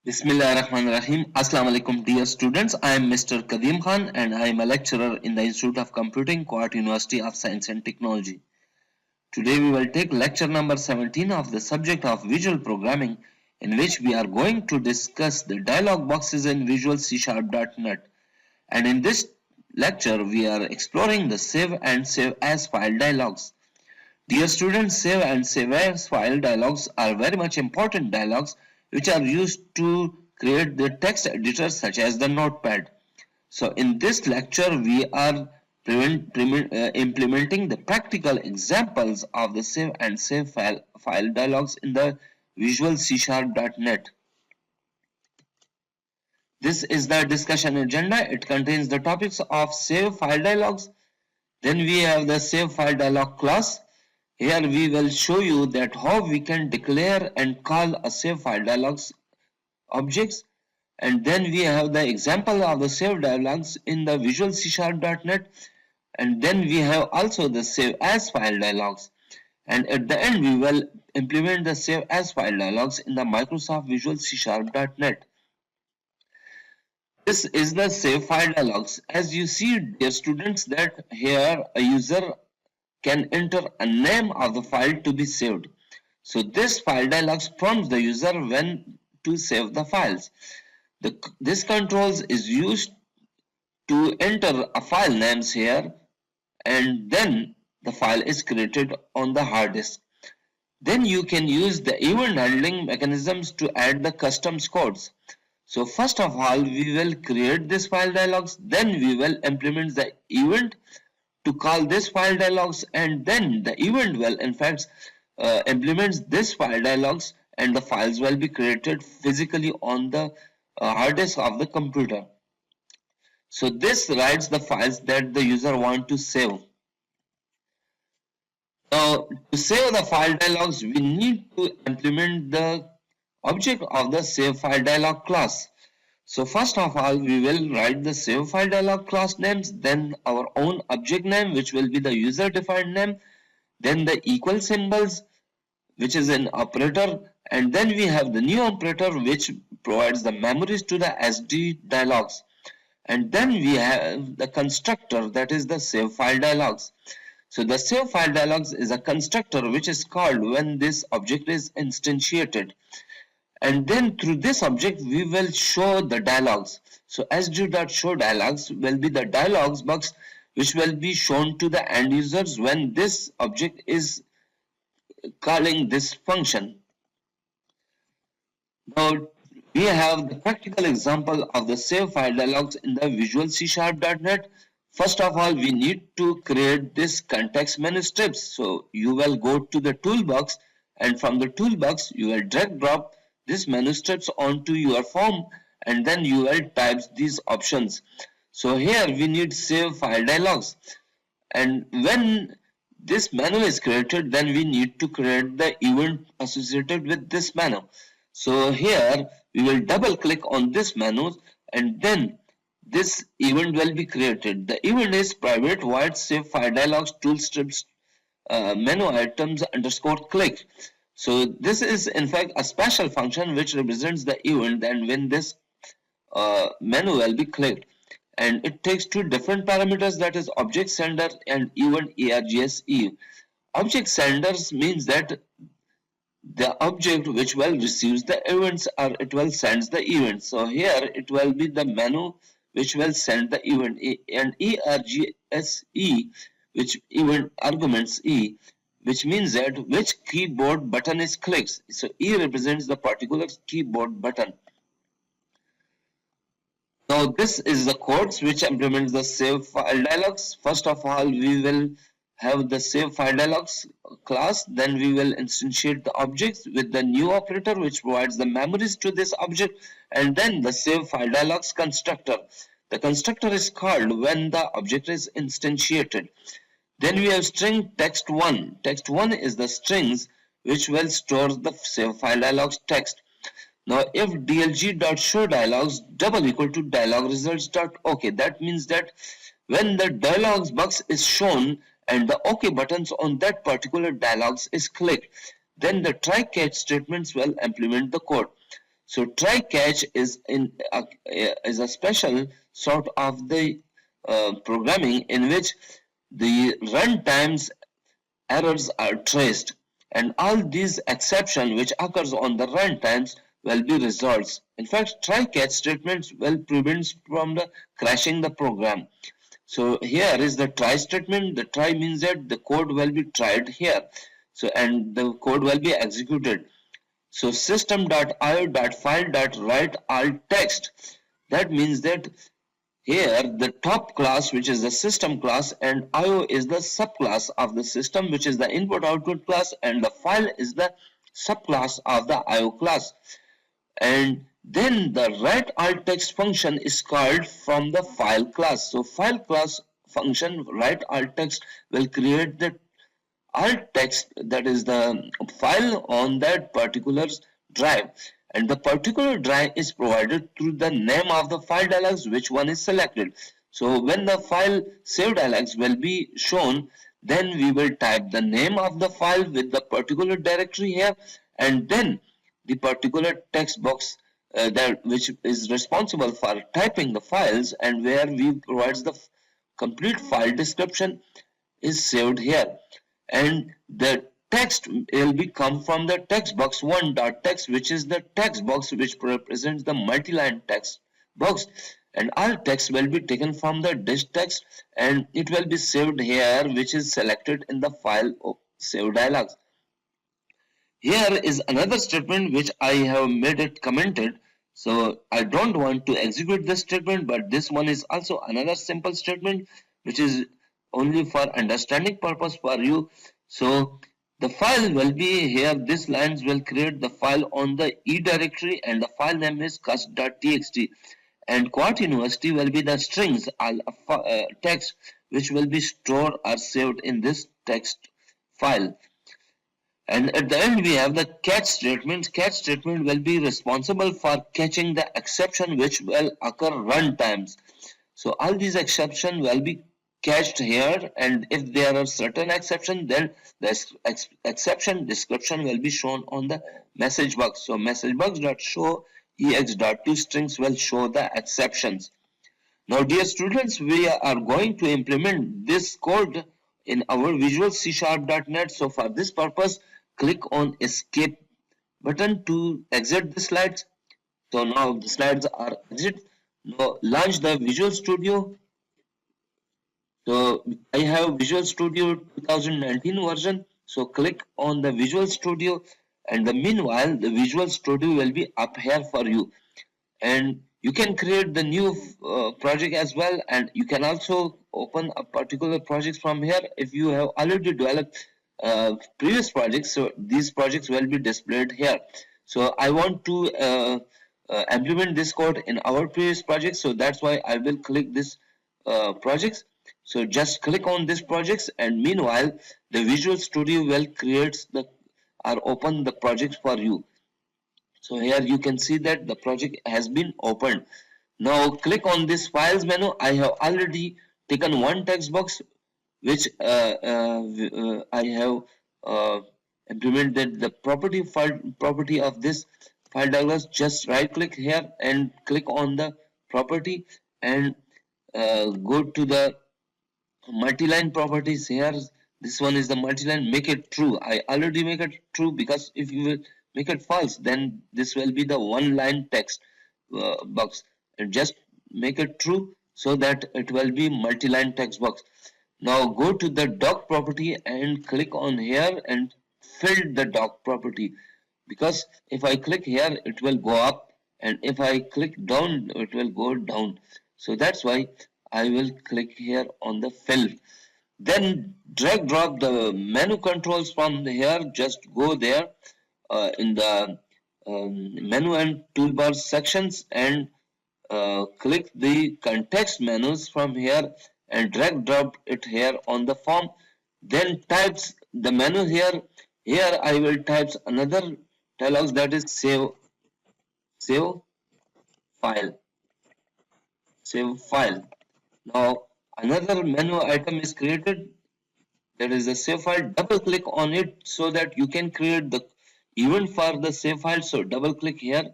Bismillahirrahmanirrahim. Assalamu alaikum dear students. I am Mr. Kadim Khan and I am a lecturer in the Institute of Computing, Kuwait University of Science and Technology. Today we will take lecture number 17 of the subject of visual programming, in which we are going to discuss the dialog boxes in Visual C#.NET. And in this lecture we are exploring the save and save as file dialogs. Dear students, save and save as file dialogs are very much important dialogs which are used to create the text editors such as the notepad. So in this lecture we are implementing the practical examples of the save and save file dialogs in the Visual C#.NET. This is the discussion agenda. It contains the topics of save file dialogs. Then we have the save file dialog class. Here we will show you that how we can declare and call a save file dialogs objects, and then we have the example of the save dialogs in the Visual C#.NET, and then we have also the save as file dialogs, and at the end we will implement the save as file dialogs in the Microsoft Visual C#.NET. This is the save file dialogs. As you see, dear students, that here a user can enter a name of the file to be saved. So this file dialogs prompts the user when to save the files. This controls is used to enter a file names here, and then the file is created on the hard disk. Then you can use the event handling mechanisms to add the custom codes. So first of all we will create this file dialogs, then we will implement the event to call this file dialogs, and then the event will in fact implements this file dialogs, and the files will be created physically on the hard disk of the computer. So this writes the files that the user want to save. Now to save the file dialogs we need to implement the object of the save file dialog class. So first of all we will write the save file dialog class names, then our own object name which will be the user defined name, then the equal symbols which is an operator, and then we have the new operator which provides the memories to the SD dialogs, and then we have the constructor, that is the save file dialogs. So the save file dialogs is a constructor which is called when this object is instantiated. And then through this object we will show the dialogs. So sd.show dialogs will be the dialogs box which will be shown to the end users when this object is calling this function. Now we have the practical example of the save file dialogs in the Visual C#.NET. First of all we need to create this context menu strips. So you will go to the toolbox, and from the toolbox you will drag drop this menu strips onto your form, and then you will type these options. So here we need save file dialogs, and when this menu is created then we need to create the event associated with this menu. So here we will double click on this menu, and then this event will be created. The event is private void save file dialogs tool strips menu items underscore click. So this is in fact a special function which represents the event and when this menu will be clicked, and it takes two different parameters, that is object sender and event argse. Object senders means that the object which will receives the events or it will sends the event. So here it will be the menu which will send the event, and argse which event arguments e, which means that which keyboard button is clicked. So E represents the particular keyboard button. Now this is the codes which implements the save file dialogs. First of all we will have the save file dialogs class, then we will instantiate the objects with the new operator which provides the memories to this object, and then the save file dialogs constructor. The constructor is called when the object is instantiated. Then we have string text1. Text1 is the strings which will store the save file dialogs text. Now if dlg.show dialogs double equal to dialog results.ok, that means that when the dialogs box is shown and the OK buttons on that particular dialogs is clicked, then the try catch statements will implement the code. So try catch is a special sort of the programming in which the runtimes errors are traced, and all these exceptions which occurs on the runtimes will be resolved. In fact, try catch statements will prevent from the crashing the program. So here is the try statement. The try means that the code will be tried here. So and the code will be executed. So system.io.file.write alt text. That means that here the top class, which is the system class, and IO is the subclass of the system, which is the input output class, and the file is the subclass of the IO class. And then the write alt text function is called from the file class. So file class function write alt text will create the alt text, that is the file on that particular drive, and the particular drive is provided through the name of the file dialogs which one is selected. So when the file save dialogs will be shown, then we will type the name of the file with the particular directory here, and then the particular text box that which is responsible for typing the files and where we provides the complete file description is saved here, and the text will be come from the text box 1.text, which is the text box which represents the multi-line text box, and all text will be taken from the disk text and it will be saved here, which is selected in the file of save dialogs. Here is another statement which I have made it commented, so I don't want to execute this statement, but this one is also another simple statement which is only for understanding purpose for you. So the file will be here, this lines will create the file on the E directory and the file name is KUST.txt, and Quart University will be the strings text which will be stored or saved in this text file. And at the end we have the catch statement. Catch statement will be responsible for catching the exception which will occur runtimes. So all these exceptions will be cached here, and if there are certain exceptions, then the exception description will be shown on the message box. So message box.show ex.toStrings will show the exceptions. Now dear students, we are going to implement this code in our Visual C#.net. So for this purpose, click on escape button to exit the slides. So now the slides are exit. Now launch the Visual Studio. So I have Visual Studio 2019 version. So click on the Visual Studio, and meanwhile the Visual Studio will be up here for you, and you can create the new project as well, and you can also open a particular project from here if you have already developed previous projects. So these projects will be displayed here. So I want to implement this code in our previous project, so that's why I will click this projects. So just click on this projects, and meanwhile the Visual Studio will create the or open the project for you. So here you can see that the project has been opened. Now click on this files menu. I have already taken one text box which I have implemented the property of this file dialog. Just right click here and click on the property and go to the multi-line properties. Here this one is the multi-line, make it true. I already make it true, because if you will make it false, then this will be the one line text box, and just make it true so that it will be multi-line text box. Now go to the doc property and click on here and fill the doc property, because if I click here it will go up, and if I click down it will go down. So that's why I will click here on the fill. Then drag drop the menu controls from here. Just go there in the menu and toolbar sections and click the context menus from here and drag drop it here on the form. Then types the menu here. Here I will type another dialog, that is save file. Save file. Now another menu item is created, that is the save file. Double click on it so that you can create the event for the save file. So double click here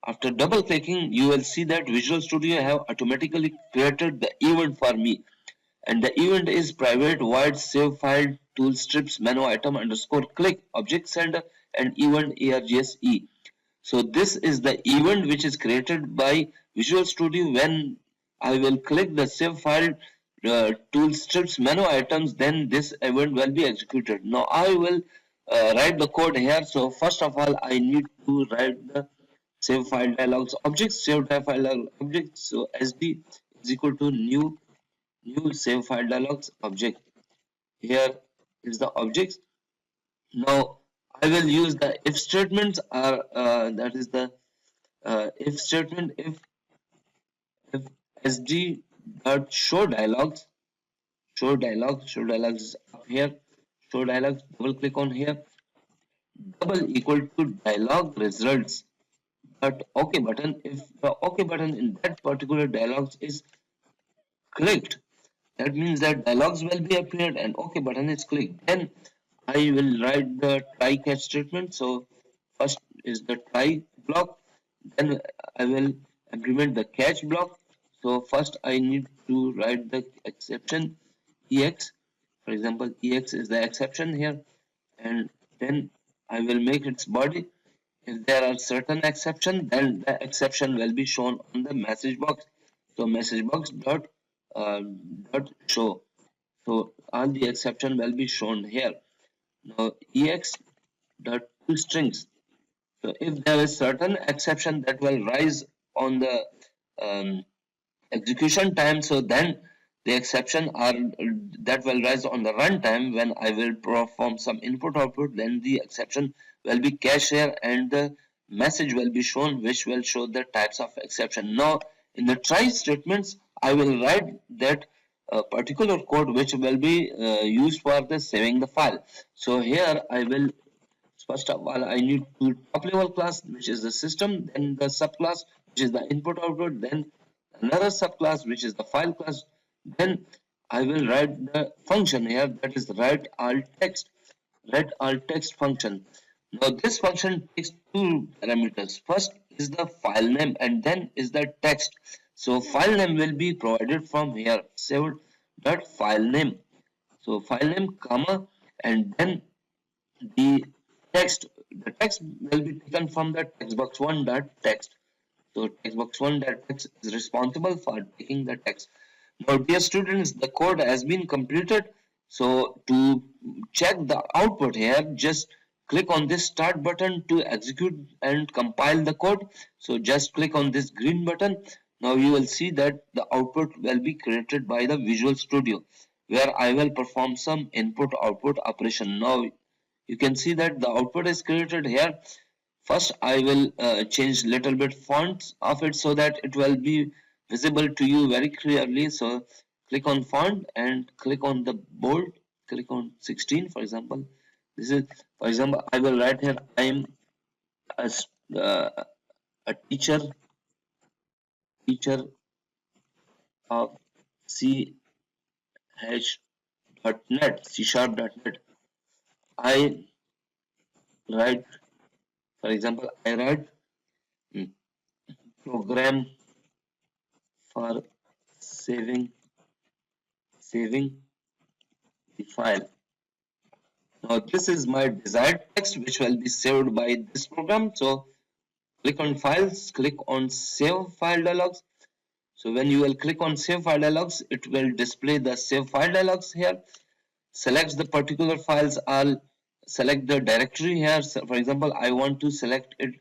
After double clicking, you will see that Visual Studio have automatically created the event for me. And the event is private void save file tool strips menu item underscore click object sender and event argse. So this is the event which is created by Visual Studio. When I will click the save file tool strips menu items, then this event will be executed. Now I will write the code here. So first of all, I need to write the save file dialogs object, save file object. So sd is equal to new save file dialogs object. Here is the objects. Now I will use the if statements, or that is the if statement. If sd dot show dialogs is up here, show dialogs, double click on here, double equal to dialog results but OK button. If the OK button in that particular dialogs is clicked, that means that dialogs will be appeared and OK button is clicked. Then I will write the try catch statement. So first is the try block, then I will implement the catch block. So first I need to write the exception ex. For example, ex is the exception here, and then I will make its body. If there are certain exception, then the exception will be shown on the message box. So message box dot show. So all the exception will be shown here. Now ex dot toStrings. So if there is certain exception that will rise on the um, execution time, so then the exception are that will rise on the runtime when I will perform some input output, then the exception will be cached here and the message will be shown which will show the types of exception. Now in the try statements I will write that particular code which will be used for the saving the file. So here I will first of all I need to top level class which is the system, then the subclass which is the input output, then another subclass which is the file class. Then I will write the function here, that is write alt text function. Now this function takes two parameters. First is the file name and then is the text. So file name will be provided from here, saved dot file name. So file name comma and then the text will be taken from the textbox1 dot text. So textbox1.text is responsible for taking the text. Now, dear students, the code has been completed. So to check the output here, just click on this start button to execute and compile the code. So just click on this green button. Now you will see that the output will be created by the Visual Studio, where I will perform some input output operation. Now you can see that the output is created here. First, I will change little bit fonts of it so that it will be visible to you very clearly. So click on font and click on the bold. Click on 16, for example. This is, for example, I will write here. I am uh, a teacher of ch.net, C#.net. I write, for example, I write program for saving the file. Now this is my desired text which will be saved by this program. So click on files, click on save file dialogs. So when you will click on save file dialogs, it will display the save file dialogs here. Select the particular files. I'll select the directory here. So for example, I want to select it,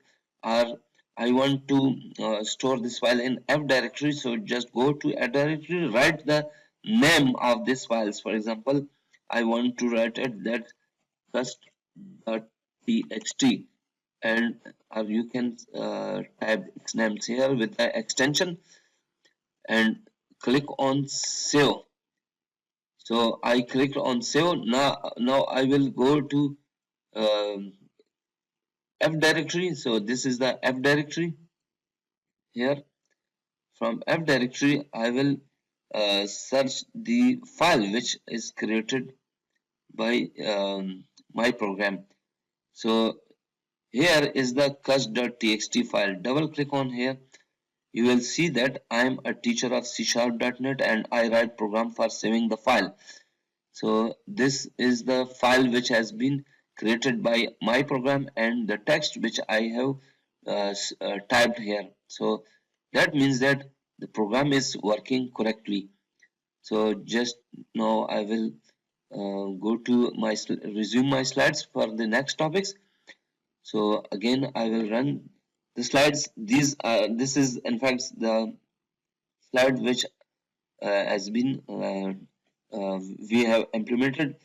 or I want to store this file in F directory. So just go to F directory, write the name of this files. For example, I want to write it that KUST.txt, and or you can type its names here with the extension and click on save. So I clicked on save. Now I will go to um, F directory. So this is the F directory here. From F directory I will search the file which is created by my program. So Here is the KUST.txt file. Double click on here. You will see that I am a teacher of C#.NET and I write program for saving the file. So this is the file which has been created by my program and the text which I have typed here. So that means that the program is working correctly. So just now I will go to my resume my slides for the next topics. So again I will run the slides. This is in fact the slide which has been we have implemented.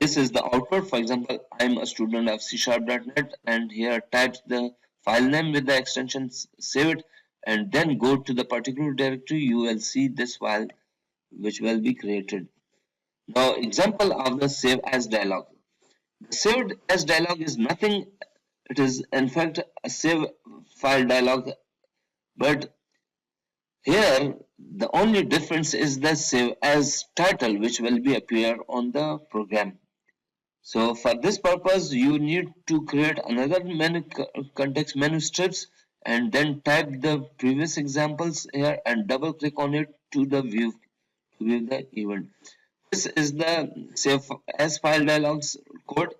This is the output. For example, I'm a student of C#.NET and here types the file name with the extension, save it, and then go to the particular directory. You will see this file which will be created. Now, example of the save as dialog. The saved as dialog is nothing. It is in fact a save file dialog, but here the only difference is the save as title which will be appear on the program. So for this purpose, you need to create another menu context menu strips and then type the previous examples here and double click on it to the view to view the event. This is the save as file dialogs code.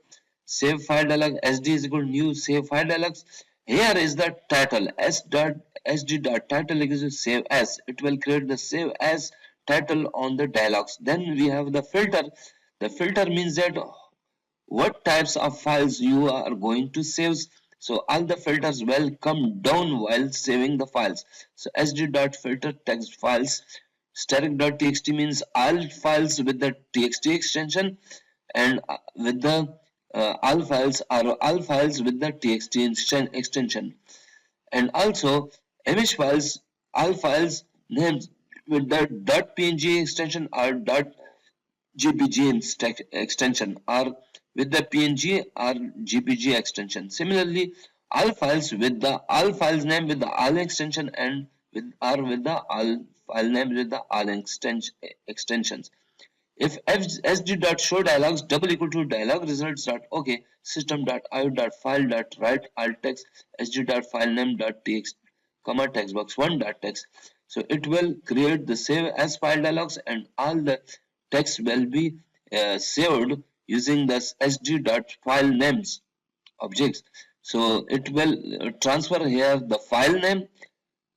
Save file dialog sd is equal to new save file dialogs. Here is the title sd.title is save as. It will create the save as title on the dialogs. Then we have the filter. The filter means that what types of files you are going to save. So all the filters will come down while saving the files. So sd.filter text files. Static.txt means all files with the txt extension and with the all files are all files with the txt extension, and also image files, all files names with the .png extension or .jpg extension or with the png or gpg extension. Similarly, all files with the all files name with the all extension and with or with the all file name with the all extensions. If sd.show dialogs double equal to dialog results dot okay system.io.file.write alt text sd.file name dot txt comma textbox 1 dot text. So it will create the save as file dialogs and all the text will be saved using this sd.file names objects. So it will transfer here the file name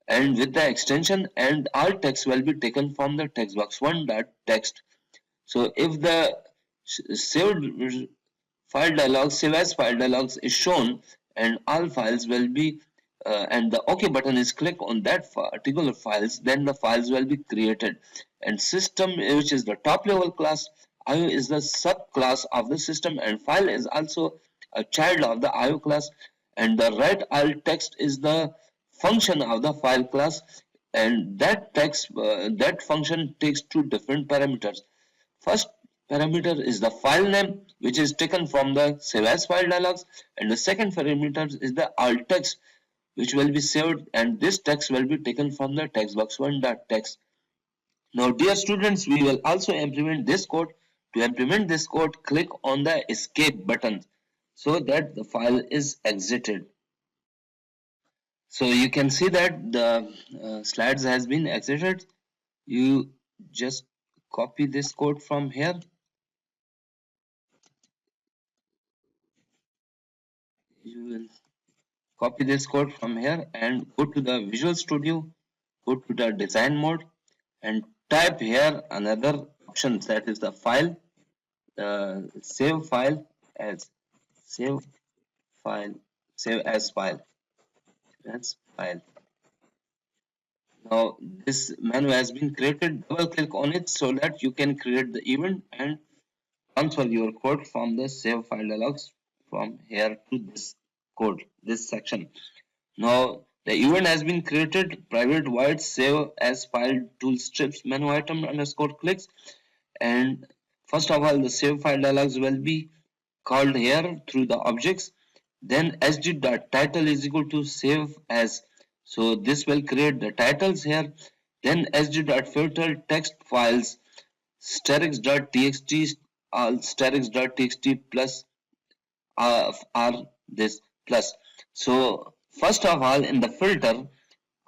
and with the extension and all text will be taken from the textbox 1 dot text. So if the saved file dialog, save as file dialogs is shown and all files will be and the OK button is clicked on that particular files, then the files will be created. And system, which is the top level class, IO is the subclass of the system and file is also a child of the IO class, and the write alt text is the function of the file class, and that text that function takes two different parameters. First parameter is the file name which is taken from the save as file dialogs, and the second parameter is the alt text which will be saved, and this text will be taken from the textbox1.text. Now dear students, we will also implement this code. To implement this code, click on the escape button so that the file is exited. So you can see that the slides has been exited. You just copy this code from here. You will copy this code from here and go to the Visual Studio, go to the design mode and type here another option, that is the file, save file as save file, save as file. That's file. Now this menu has been created. Double click on it so that you can create the event and transfer your code from the save file dialogs from here to this code, this section. Now the event has been created. Private void save as file tool strips menu item underscore clicks, and first of all the save file dialogs will be called here through the objects. Then sd.title is equal to save as, so this will create the titles here. Then sd.filter text files sterix.txt all sterix.txt plus are this. plus. So first of all, in the filter,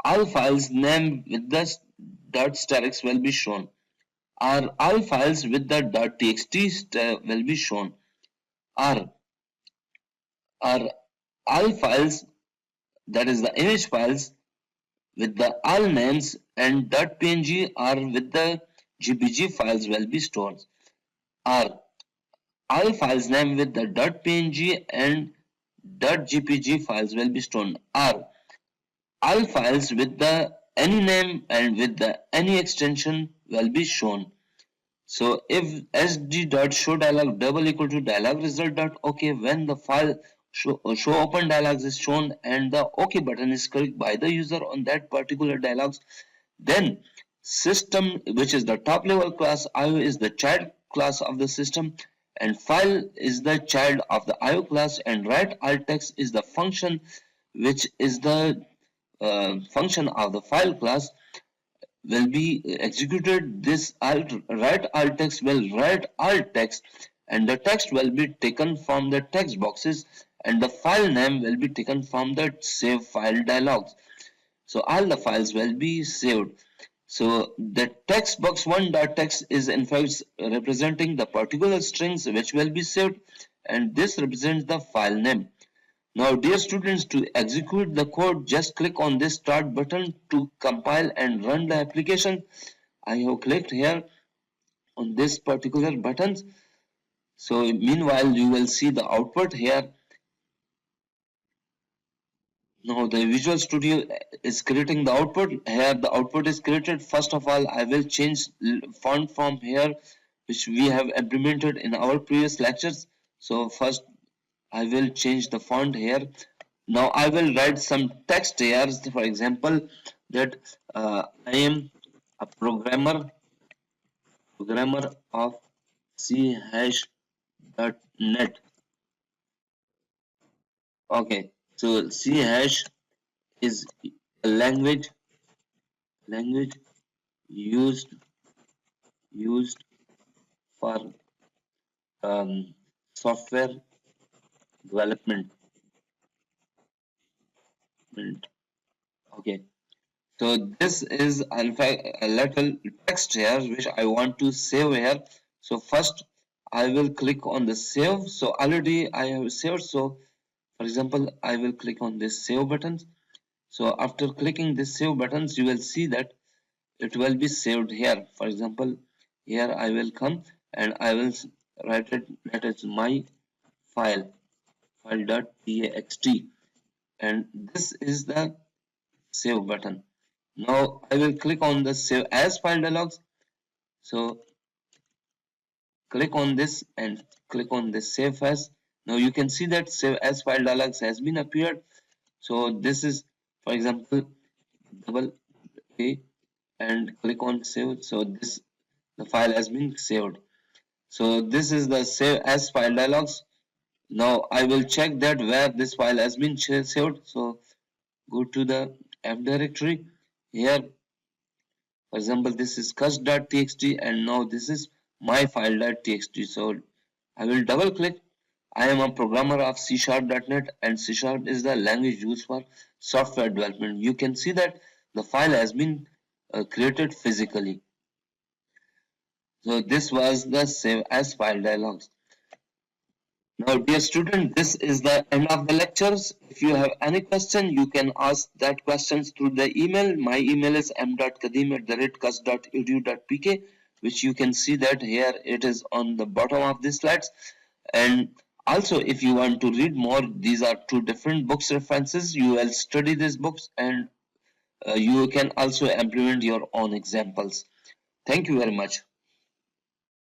all files named with the .starix will be shown, or all files with the .txt will be shown, or all files, that is the image files with the all names and .png or with the GPG files will be stored, or all files name with the .png and .gpg files will be stored, or all files with the any name and with the any extension will be shown. So if sd.showDialog double equal to dialog result dot OK, when the file show open dialogs is shown and the OK button is clicked by the user on that particular dialogs, then system, which is the top level class, IO is the child class of the system, and file is the child of the IO class, and write alt text is the function, which is the function of the file class, will be executed. This write alt text will write alt text, and the text will be taken from the text boxes, and the file name will be taken from the save file dialogs. So all the files will be saved. So the text box 1.text is in fact representing the particular strings which will be saved, and this represents the file name. Now dear students, to execute the code, just click on this start button to compile and run the application. I have clicked here on this particular button. So meanwhile you will see the output here. Now the Visual Studio is creating the output. Here the output is created. First of all, I will change font from here, which we have implemented in our previous lectures. So first I will change the font here. Now I will write some text here. For example, that I am a programmer of C#.net. Okay, so C# is a language used for software development. Okay, so this is in fact a little text here which I want to save here. So first I will click on the save. So already I have saved. So for example, I will click on this save button. So after clicking this save buttons, you will see that it will be saved here. For example, here I will come and I will write it, that is my file.txt, and this is the save button. Now I will click on the save as file dialogs. So click on this and click on this save as. Now you can see that save as file dialogs has been appeared. So this is, for example, double A and click on save. So this, the file has been saved. So this is the save as file dialogs. Now I will check that where this file has been saved. So go to the F directory. Here, for example, this is KUST.txt, and now this is my file.txt. So I will double click. I am a programmer of C#.net, and C# is the language used for software development. You can see that the file has been created physically. So this was the save as file dialogs. Now dear student, this is the end of the lectures. If you have any question, you can ask that questions through the email. My email is m.kadeem@kust.edu.pk, which you can see that here it is on the bottom of the slides. And also, if you want to read more, these are two different books references. You will study these books, and you can also implement your own examples. Thank you very much.